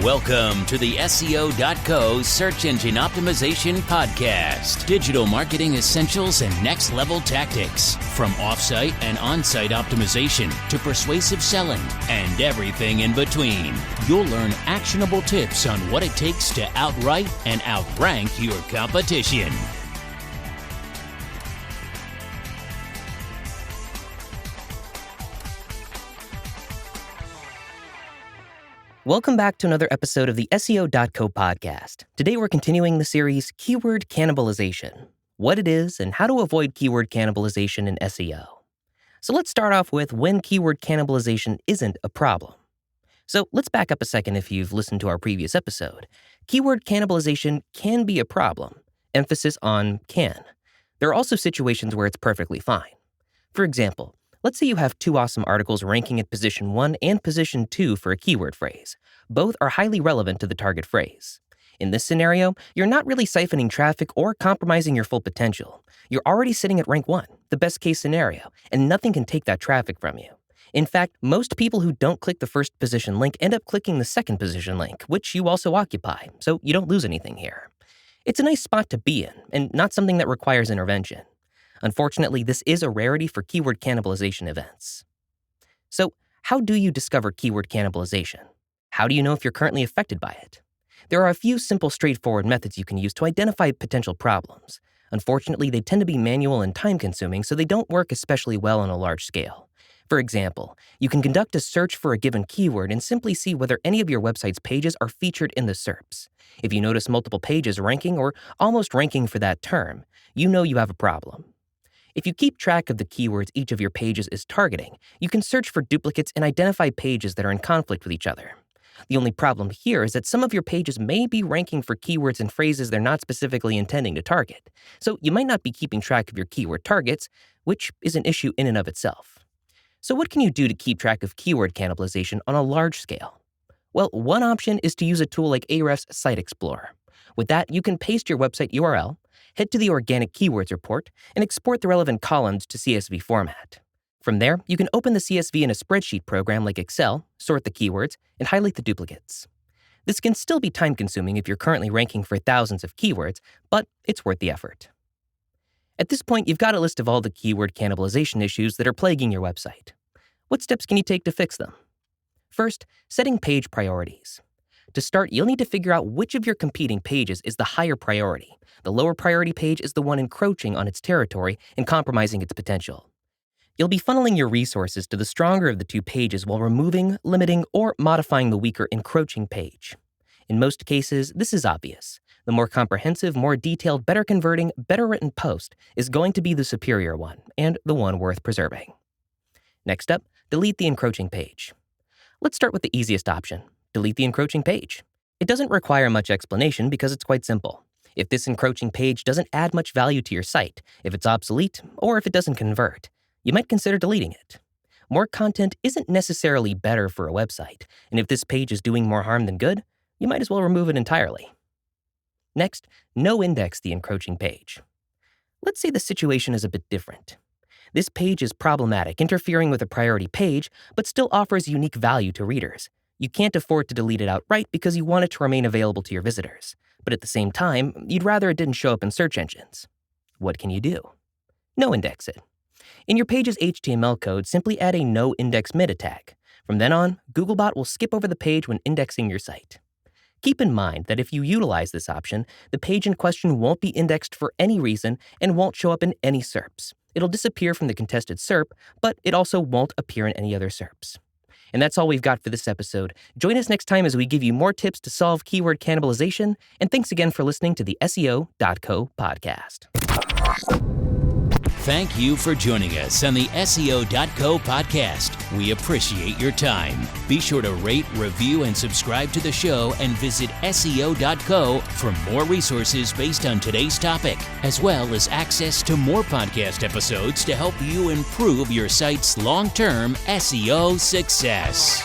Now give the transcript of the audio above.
Welcome to the SEO.co Search Engine Optimization Podcast. Digital marketing essentials and next-level tactics. From off-site and on-site optimization to persuasive selling and everything in between. You'll learn actionable tips on what it takes to outright and outrank your competition. Welcome back to another episode of the SEO.co podcast. Today we're continuing the series Keyword Cannibalization, what it is and how to avoid keyword cannibalization in SEO. So let's start off with when keyword cannibalization isn't a problem. So let's back up a second if you've listened to our previous episode. Keyword cannibalization can be a problem. Emphasis on can. There are also situations where it's perfectly fine. For example, let's say you have two awesome articles ranking at position 1 and position 2 for a keyword phrase. Both are highly relevant to the target phrase. In this scenario, you're not really siphoning traffic or compromising your full potential. You're already sitting at rank 1, the best case scenario, and nothing can take that traffic from you. In fact, most people who don't click the first position link end up clicking the second position link, which you also occupy, so you don't lose anything here. It's a nice spot to be in, and not something that requires intervention. Unfortunately, this is a rarity for keyword cannibalization events. So, how do you discover keyword cannibalization? How do you know if you're currently affected by it? There are a few simple, straightforward methods you can use to identify potential problems. Unfortunately, they tend to be manual and time-consuming, so they don't work especially well on a large scale. For example, you can conduct a search for a given keyword and simply see whether any of your website's pages are featured in the SERPs. If you notice multiple pages ranking or almost ranking for that term, you know you have a problem. If you keep track of the keywords each of your pages is targeting, you can search for duplicates and identify pages that are in conflict with each other. The only problem here is that some of your pages may be ranking for keywords and phrases they're not specifically intending to target, so you might not be keeping track of your keyword targets, which is an issue in and of itself. So what can you do to keep track of keyword cannibalization on a large scale? Well, one option is to use a tool like Ahrefs Site Explorer. With that, you can paste your website URL, head to the Organic Keywords report, and export the relevant columns to CSV format. From there, you can open the CSV in a spreadsheet program like Excel, sort the keywords, and highlight the duplicates. This can still be time-consuming if you're currently ranking for thousands of keywords, but it's worth the effort. At this point, you've got a list of all the keyword cannibalization issues that are plaguing your website. What steps can you take to fix them? First, setting page priorities. To start, you'll need to figure out which of your competing pages is the higher priority. The lower priority page is the one encroaching on its territory and compromising its potential. You'll be funneling your resources to the stronger of the two pages while removing, limiting, or modifying the weaker encroaching page. In most cases, this is obvious. The more comprehensive, more detailed, better converting, better written post is going to be the superior one, and the one worth preserving. Next up, delete the encroaching page. Let's start with the easiest option. Delete the encroaching page. It doesn't require much explanation because it's quite simple. If this encroaching page doesn't add much value to your site, if it's obsolete, or if it doesn't convert, you might consider deleting it. More content isn't necessarily better for a website, and if this page is doing more harm than good, you might as well remove it entirely. Next, no-index the encroaching page. Let's say the situation is a bit different. This page is problematic, interfering with a priority page, but still offers unique value to readers. You can't afford to delete it outright because you want it to remain available to your visitors. But at the same time, you'd rather it didn't show up in search engines. What can you do? No-index it. In your page's HTML code, simply add a no-index meta tag. From then on, Googlebot will skip over the page when indexing your site. Keep in mind that if you utilize this option, the page in question won't be indexed for any reason and won't show up in any SERPs. It'll disappear from the contested SERP, but it also won't appear in any other SERPs. And that's all we've got for this episode. Join us next time as we give you more tips to solve keyword cannibalization, and thanks again for listening to the SEO.co podcast. Thank you for joining us on the SEO.co podcast. We appreciate your time. Be sure to rate, review, and subscribe to the show and visit SEO.co for more resources based on today's topic, as well as access to more podcast episodes to help you improve your site's long-term SEO success.